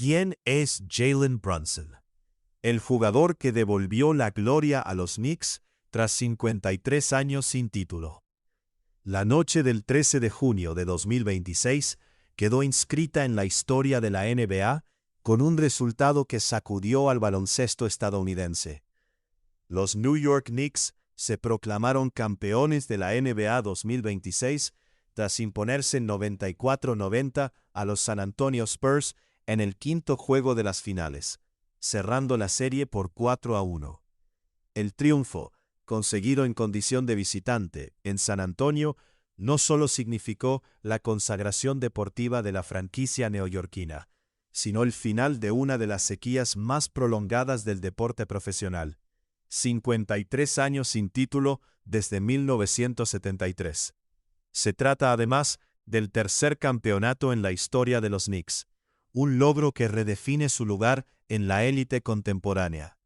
¿Quién es Jalen Brunson? El jugador que devolvió la gloria a los Knicks tras 53 años sin título. La noche del 13 de junio de 2026 quedó inscrita en la historia de la NBA con un resultado que sacudió al baloncesto estadounidense. Los New York Knicks se proclamaron campeones de la NBA 2026 tras imponerse 94-90 a los San Antonio Spurs en el quinto juego de las finales, cerrando la serie por 4-1. El triunfo, conseguido en condición de visitante en San Antonio, no solo significó la consagración deportiva de la franquicia neoyorquina, sino el final de una de las sequías más prolongadas del deporte profesional. 53 años sin título desde 1973. Se trata además del tercer campeonato en la historia de los Knicks, un logro que redefine su lugar en la élite contemporánea.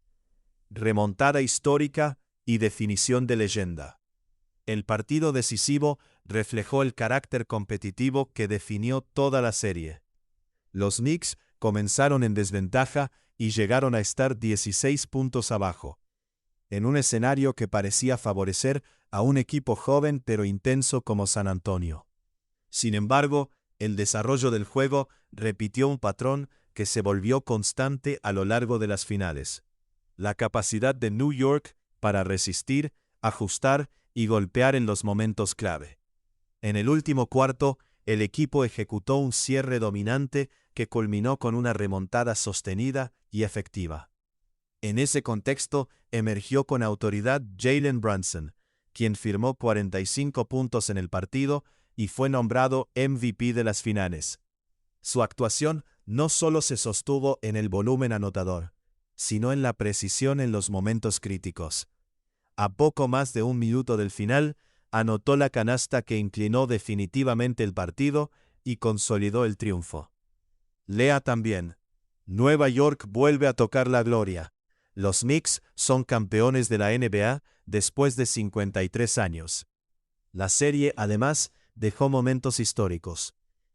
Remontada histórica y definición de leyenda. El partido decisivo reflejó el carácter competitivo que definió toda la serie. Los Knicks comenzaron en desventaja y llegaron a estar 16 puntos abajo, en un escenario que parecía favorecer a un equipo joven pero intenso como San Antonio. Sin embargo, el desarrollo del juego repitió un patrón que se volvió constante a lo largo de las finales. La capacidad de New York para resistir, ajustar y golpear en los momentos clave. En el último cuarto, el equipo ejecutó un cierre dominante que culminó con una remontada sostenida y efectiva. En ese contexto, emergió con autoridad Jalen Brunson, quien firmó 45 puntos en el partido y fue nombrado MVP de las finales. Su actuación no solo se sostuvo en el volumen anotador, sino en la precisión en los momentos críticos. A poco más de un minuto del final, anotó la canasta que inclinó definitivamente el partido y consolidó el triunfo. Lea también: Nueva York vuelve a tocar la gloria. Los Knicks son campeones de la NBA después de 53 años. La serie, además, dejó momentos históricos.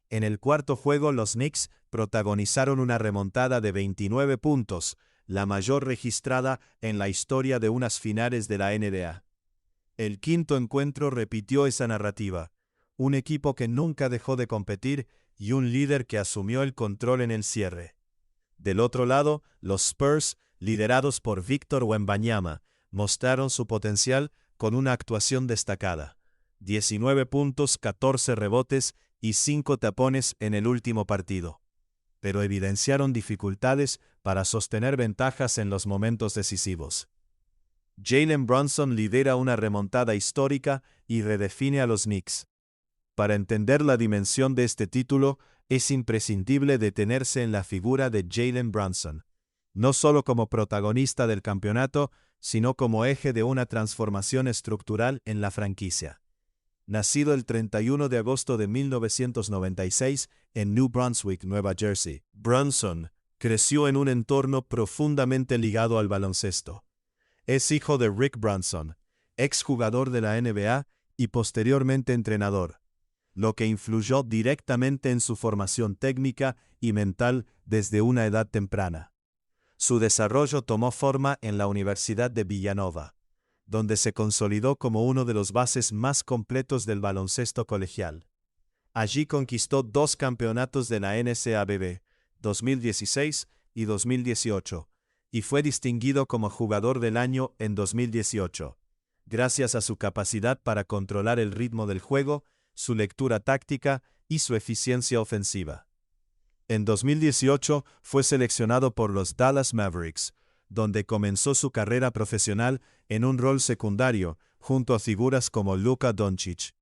En el cuarto juego, los Knicks protagonizaron una remontada de 29 puntos, la mayor registrada en la historia de unas finales de la NBA. El quinto encuentro repitió esa narrativa, un equipo que nunca dejó de competir y un líder que asumió el control en el cierre. Del otro lado, los Spurs, liderados por Victor Wembanyama, mostraron su potencial con una actuación destacada. 19 puntos, 14 rebotes y 5 tapones en el último partido. Pero evidenciaron dificultades para sostener ventajas en los momentos decisivos. Jalen Brunson lidera una remontada histórica y redefine a los Knicks. Para entender la dimensión de este título, es imprescindible detenerse en la figura de Jalen Brunson, no solo como protagonista del campeonato, sino como eje de una transformación estructural en la franquicia. Nacido el 31 de agosto de 1996 en New Brunswick, Nueva Jersey, Brunson creció en un entorno profundamente ligado al baloncesto. Es hijo de Rick Brunson, exjugador de la NBA y posteriormente entrenador, lo que influyó directamente en su formación técnica y mental desde una edad temprana. Su desarrollo tomó forma en la Universidad de Villanova, donde se consolidó como uno de los bases más completos del baloncesto colegial. Allí conquistó 2 campeonatos de la NCAA, 2016 y 2018, y fue distinguido como jugador del año en 2018, gracias a su capacidad para controlar el ritmo del juego, su lectura táctica y su eficiencia ofensiva. En 2018 fue seleccionado por los Dallas Mavericks, donde comenzó su carrera profesional en un rol secundario junto a figuras como Luka Doncic.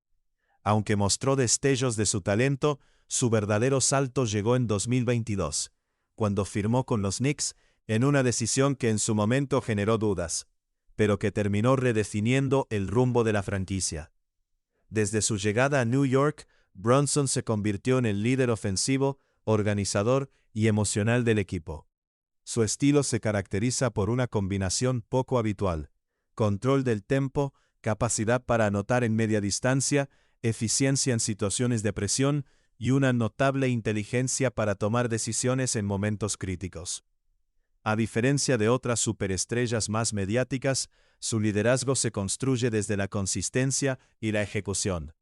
Aunque mostró destellos de su talento, su verdadero salto llegó en 2022, cuando firmó con los Knicks en una decisión que en su momento generó dudas, pero que terminó redefiniendo el rumbo de la franquicia. Desde su llegada a New York, Brunson se convirtió en el líder ofensivo, organizador y emocional del equipo. Su estilo se caracteriza por una combinación poco habitual: control del tempo, capacidad para anotar en media distancia, eficiencia en situaciones de presión y una notable inteligencia para tomar decisiones en momentos críticos. A diferencia de otras superestrellas más mediáticas, su liderazgo se construye desde la consistencia y la ejecución.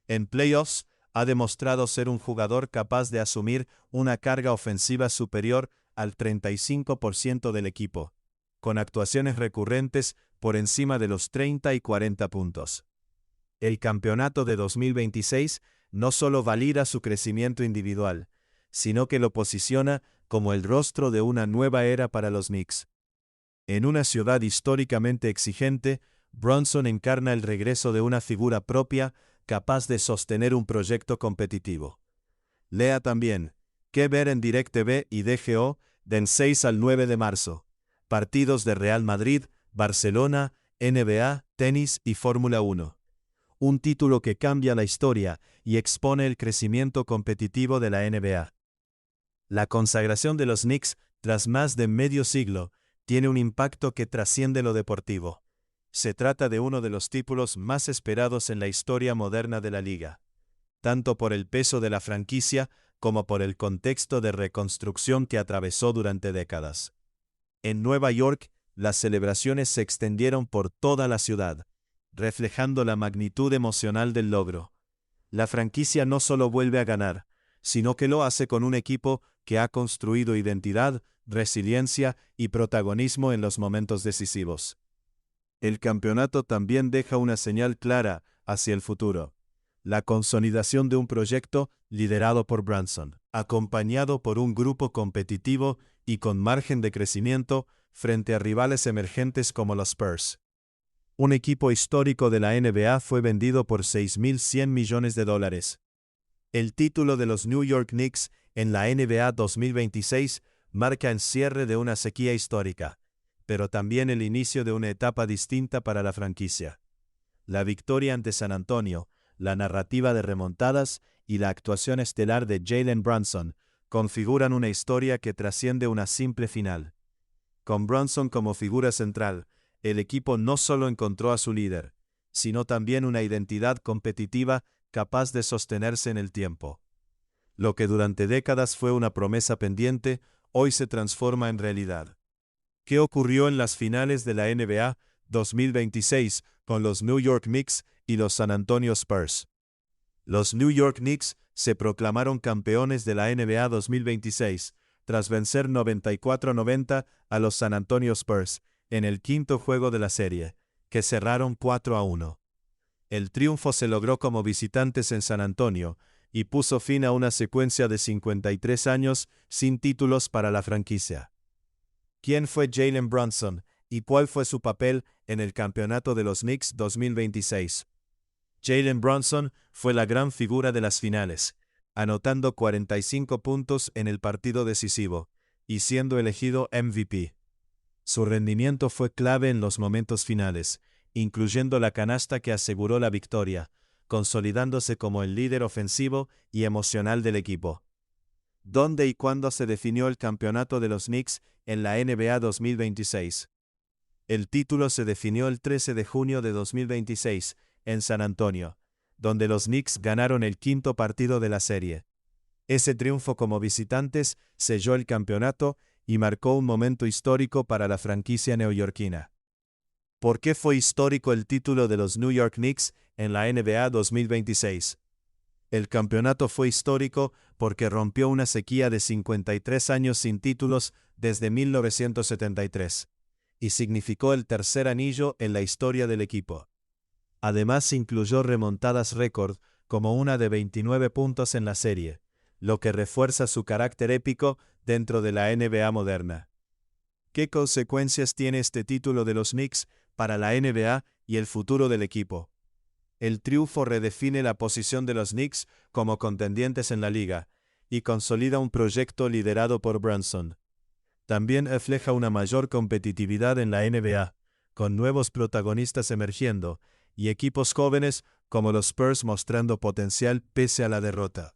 En playoffs, ha demostrado ser un jugador capaz de asumir una carga ofensiva superior al 35% del equipo, con actuaciones recurrentes por encima de los 30 y 40 puntos. El campeonato de 2026 no solo valida su crecimiento individual, sino que lo posiciona como el rostro de una nueva era para los Knicks. En una ciudad históricamente exigente, Brunson encarna el regreso de una figura propia capaz de sostener un proyecto competitivo. Lea también qué ver en DirecTV y DGO del 6 al 9 de marzo. Partidos de Real Madrid, Barcelona, NBA, tenis y Fórmula 1. Un título que cambia la historia y expone el crecimiento competitivo de la NBA. La consagración de los Knicks, tras más de medio siglo, tiene un impacto que trasciende lo deportivo. Se trata de uno de los títulos más esperados en la historia moderna de la liga, tanto por el peso de la franquicia como por el contexto de reconstrucción que atravesó durante décadas. En Nueva York, las celebraciones se extendieron por toda la ciudad, reflejando la magnitud emocional del logro. La franquicia no solo vuelve a ganar, sino que lo hace con un equipo que ha construido identidad, resiliencia y protagonismo en los momentos decisivos. El campeonato también deja una señal clara hacia el futuro: la consolidación de un proyecto liderado por Brunson, acompañado por un grupo competitivo y con margen de crecimiento frente a rivales emergentes como los Spurs. Un equipo histórico de la NBA fue vendido por $6.100 millones. El título de los New York Knicks en la NBA 2026 marca el cierre de una sequía histórica, pero también el inicio de una etapa distinta para la franquicia. La victoria ante San Antonio, la narrativa de remontadas y la actuación estelar de Jalen Brunson configuran una historia que trasciende una simple final. Con Brunson como figura central, el equipo no solo encontró a su líder, sino también una identidad competitiva capaz de sostenerse en el tiempo. Lo que durante décadas fue una promesa pendiente, hoy se transforma en realidad. ¿Qué ocurrió en las finales de la NBA 2026 con los New York Knicks y los San Antonio Spurs? Los New York Knicks se proclamaron campeones de la NBA 2026 tras vencer 94-90 a los San Antonio Spurs en el quinto juego de la serie, que cerraron 4-1. El triunfo se logró como visitantes en San Antonio y puso fin a una secuencia de 53 años sin títulos para la franquicia. ¿Quién fue Jalen Brunson y cuál fue su papel en el campeonato de los Knicks 2026? Jalen Brunson fue la gran figura de las finales, anotando 45 puntos en el partido decisivo y siendo elegido MVP. Su rendimiento fue clave en los momentos finales, incluyendo la canasta que aseguró la victoria, consolidándose como el líder ofensivo y emocional del equipo. ¿Dónde y cuándo se definió el campeonato de los Knicks en la NBA 2026? El título se definió el 13 de junio de 2026, en San Antonio, donde los Knicks ganaron el quinto partido de la serie. Ese triunfo como visitantes selló el campeonato y marcó un momento histórico para la franquicia neoyorquina. ¿Por qué fue histórico el título de los New York Knicks en la NBA 2026? El campeonato fue histórico porque rompió una sequía de 53 años sin títulos desde 1973, y significó el tercer anillo en la historia del equipo. Además, incluyó remontadas récord como una de 29 puntos en la serie, lo que refuerza su carácter épico dentro de la NBA moderna. ¿Qué consecuencias tiene este título de los Knicks para la NBA y el futuro del equipo? El triunfo redefine la posición de los Knicks como contendientes en la liga y consolida un proyecto liderado por Brunson. También refleja una mayor competitividad en la NBA, con nuevos protagonistas emergiendo y equipos jóvenes como los Spurs mostrando potencial pese a la derrota.